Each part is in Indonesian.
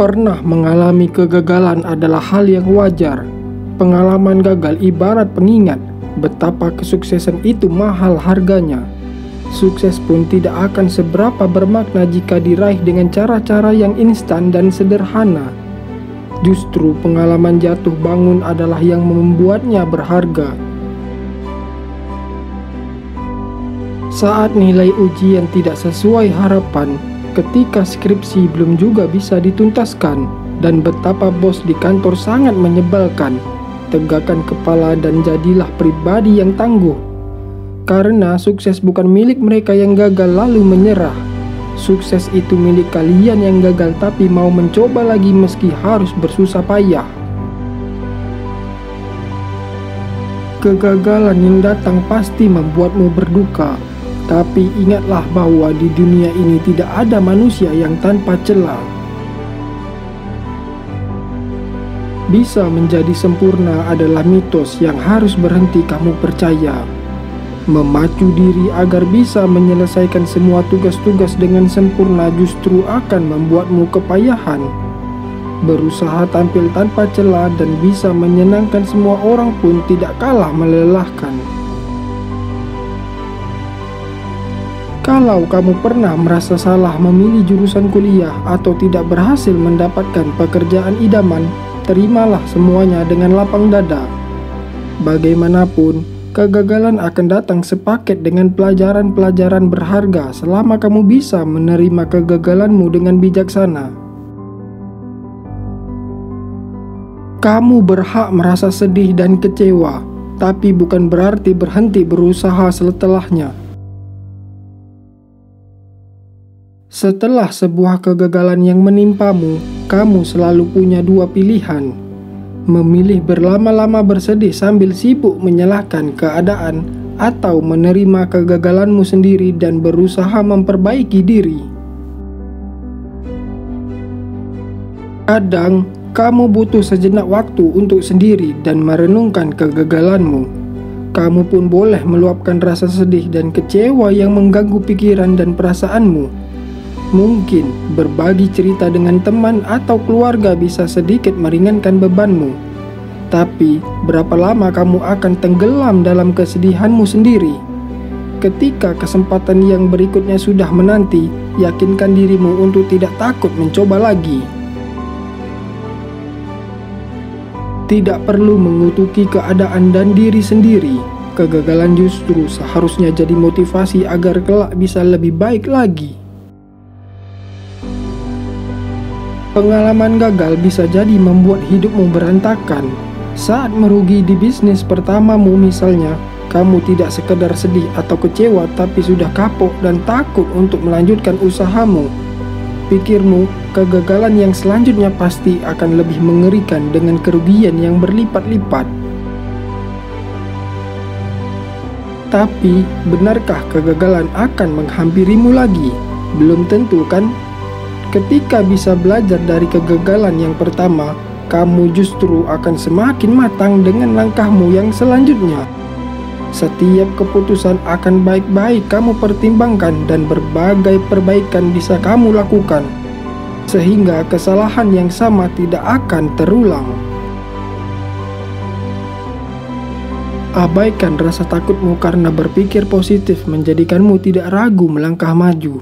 Pernah mengalami kegagalan adalah hal yang wajar. Pengalaman gagal ibarat pengingat betapa kesuksesan itu mahal harganya. Sukses pun tidak akan seberapa bermakna jika diraih dengan cara-cara yang instan dan sederhana. Justru pengalaman jatuh bangun adalah yang membuatnya berharga. Saat nilai ujian tidak sesuai harapan, ketika skripsi belum juga bisa dituntaskan, dan betapa bos di kantor sangat menyebalkan, tegakkan kepala dan jadilah pribadi yang tangguh. Karena sukses bukan milik mereka yang gagal lalu menyerah. Sukses itu milik kalian yang gagal tapi mau mencoba lagi meski harus bersusah payah. Kegagalan yang datang pasti membuatmu berduka. Tapi ingatlah bahwa di dunia ini tidak ada manusia yang tanpa celah. Bisa menjadi sempurna adalah mitos yang harus berhenti kamu percaya. Memacu diri agar bisa menyelesaikan semua tugas-tugas dengan sempurna justru akan membuatmu kepayahan. Berusaha tampil tanpa celah dan bisa menyenangkan semua orang pun tidak kalah melelahkan. Kalau kamu pernah merasa salah memilih jurusan kuliah atau tidak berhasil mendapatkan pekerjaan idaman, terimalah semuanya dengan lapang dada. Bagaimanapun, kegagalan akan datang sepaket dengan pelajaran-pelajaran berharga selama kamu bisa menerima kegagalanmu dengan bijaksana. Kamu berhak merasa sedih dan kecewa, tapi bukan berarti berhenti berusaha setelahnya. Setelah sebuah kegagalan yang menimpamu, kamu selalu punya dua pilihan. Memilih berlama-lama bersedih sambil sibuk menyalahkan keadaan, atau menerima kegagalanmu sendiri dan berusaha memperbaiki diri. Kadang, kamu butuh sejenak waktu untuk sendiri dan merenungkan kegagalanmu. Kamu pun boleh meluapkan rasa sedih dan kecewa yang mengganggu pikiran dan perasaanmu. Mungkin berbagi cerita dengan teman atau keluarga bisa sedikit meringankan bebanmu. Tapi berapa lama kamu akan tenggelam dalam kesedihanmu sendiri? Ketika kesempatan yang berikutnya sudah menanti, yakinkan dirimu untuk tidak takut mencoba lagi. Tidak perlu mengutuki keadaan dan diri sendiri. Kegagalan justru seharusnya jadi motivasi agar kelak bisa lebih baik lagi. Pengalaman gagal bisa jadi membuat hidupmu berantakan. Saat merugi di bisnis pertamamu misalnya, kamu tidak sekedar sedih atau kecewa tapi sudah kapok dan takut untuk melanjutkan usahamu. Pikirmu, kegagalan yang selanjutnya pasti akan lebih mengerikan dengan kerugian yang berlipat-lipat. Tapi, benarkah kegagalan akan menghampirimu lagi? Belum tentu kan? Ketika bisa belajar dari kegagalan yang pertama, kamu justru akan semakin matang dengan langkahmu yang selanjutnya. Setiap keputusan akan baik-baik kamu pertimbangkan dan berbagai perbaikan bisa kamu lakukan, sehingga kesalahan yang sama tidak akan terulang. Abaikan rasa takutmu karena berpikir positif menjadikanmu tidak ragu melangkah maju.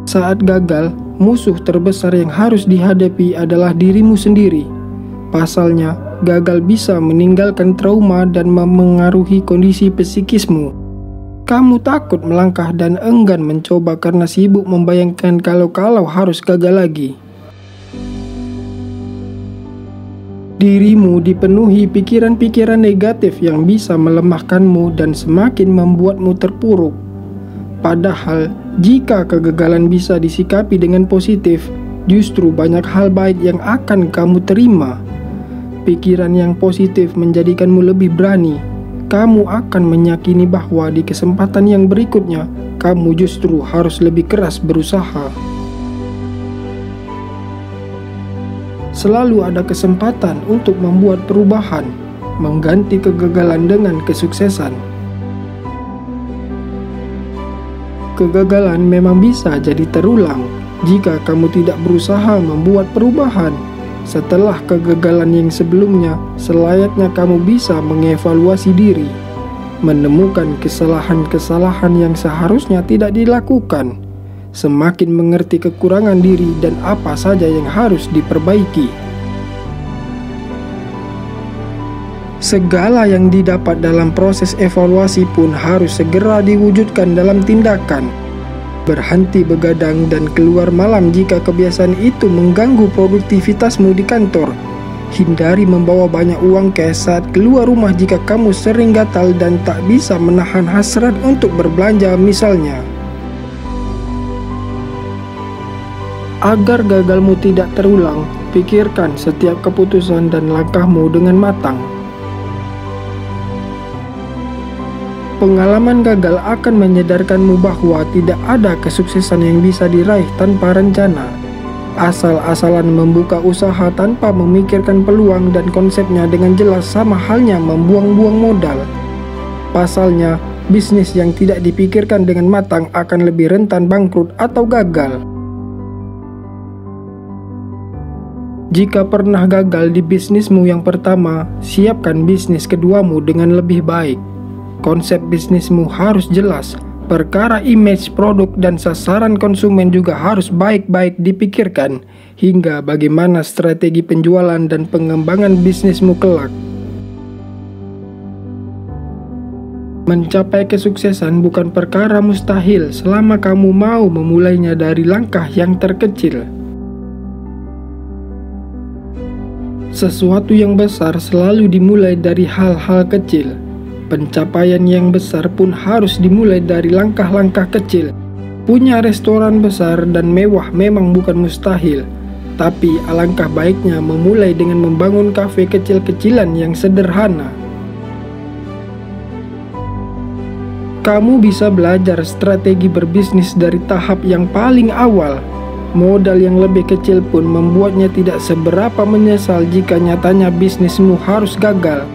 Saat gagal, musuh terbesar yang harus dihadapi adalah dirimu sendiri. Pasalnya, gagal bisa meninggalkan trauma dan memengaruhi kondisi psikismu. Kamu takut melangkah dan enggan mencoba karena sibuk membayangkan kalau harus gagal lagi. Dirimu dipenuhi pikiran-pikiran negatif yang bisa melemahkanmu dan semakin membuatmu terpuruk. Padahal, jika kegagalan bisa disikapi dengan positif, justru banyak hal baik yang akan kamu terima. Pikiran yang positif menjadikanmu lebih berani. Kamu akan meyakini bahwa di kesempatan yang berikutnya, kamu justru harus lebih keras berusaha. Selalu ada kesempatan untuk membuat perubahan, mengganti kegagalan dengan kesuksesan. Kegagalan memang bisa jadi terulang, Jika kamu tidak berusaha membuat perubahan setelah kegagalan yang sebelumnya, selayaknya kamu bisa mengevaluasi diri, menemukan kesalahan-kesalahan yang seharusnya tidak dilakukan, semakin mengerti kekurangan diri dan apa saja yang harus diperbaiki. Segala yang didapat dalam proses evaluasi pun harus segera diwujudkan dalam tindakan. Berhenti begadang dan keluar malam jika kebiasaan itu mengganggu produktivitasmu di kantor. Hindari membawa banyak uang cash saat keluar rumah jika kamu sering gatal dan tak bisa menahan hasrat untuk berbelanja misalnya. Agar gagalmu tidak terulang, pikirkan setiap keputusan dan langkahmu dengan matang. Pengalaman gagal akan menyadarkanmu bahwa tidak ada kesuksesan yang bisa diraih tanpa rencana. Asal-asalan membuka usaha tanpa memikirkan peluang dan konsepnya dengan jelas sama halnya membuang-buang modal. Pasalnya, bisnis yang tidak dipikirkan dengan matang akan lebih rentan bangkrut atau gagal. Jika pernah gagal di bisnismu yang pertama, siapkan bisnis keduamu dengan lebih baik. Konsep bisnismu harus jelas, perkara image produk dan sasaran konsumen juga harus baik-baik dipikirkan, hingga bagaimana strategi penjualan dan pengembangan bisnismu kelak. Mencapai kesuksesan bukan perkara mustahil selama kamu mau memulainya dari langkah yang terkecil. Sesuatu yang besar selalu dimulai dari hal-hal kecil. Pencapaian yang besar pun harus dimulai dari langkah-langkah kecil. Punya restoran besar dan mewah memang bukan mustahil, tapi alangkah baiknya memulai dengan membangun kafe kecil-kecilan yang sederhana. Kamu bisa belajar strategi berbisnis dari tahap yang paling awal. Modal yang lebih kecil pun membuatnya tidak seberapa menyesal jika nyatanya bisnismu harus gagal.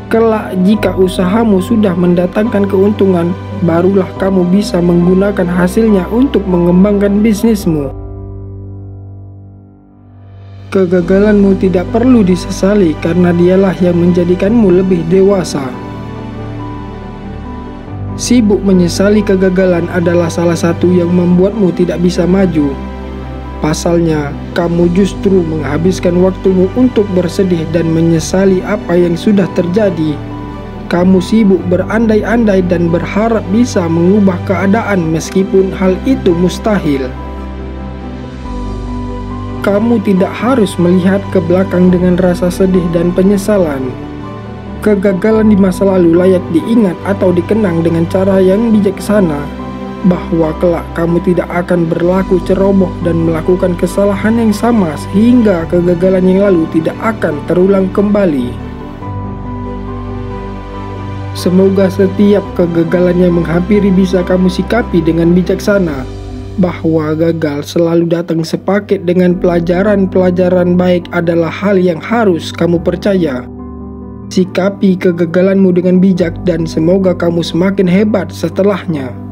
Kelak jika usahamu sudah mendatangkan keuntungan, barulah kamu bisa menggunakan hasilnya untuk mengembangkan bisnismu. Kegagalanmu tidak perlu disesali karena dialah yang menjadikanmu lebih dewasa. Sibuk menyesali kegagalan adalah salah satu yang membuatmu tidak bisa maju. Pasalnya, kamu justru menghabiskan waktumu untuk bersedih dan menyesali apa yang sudah terjadi. Kamu sibuk berandai-andai dan berharap bisa mengubah keadaan meskipun hal itu mustahil. Kamu tidak harus melihat ke belakang dengan rasa sedih dan penyesalan. Kegagalan di masa lalu layak diingat atau dikenang dengan cara yang bijaksana, bahwa kelak kamu tidak akan berlaku ceroboh dan melakukan kesalahan yang sama sehingga kegagalan yang lalu tidak akan terulang kembali. Semoga setiap kegagalan yang menghampiri bisa kamu sikapi dengan bijaksana, bahwa gagal selalu datang sepaket dengan pelajaran-pelajaran baik adalah hal yang harus kamu percaya. Sikapi kegagalanmu dengan bijak dan semoga kamu semakin hebat setelahnya.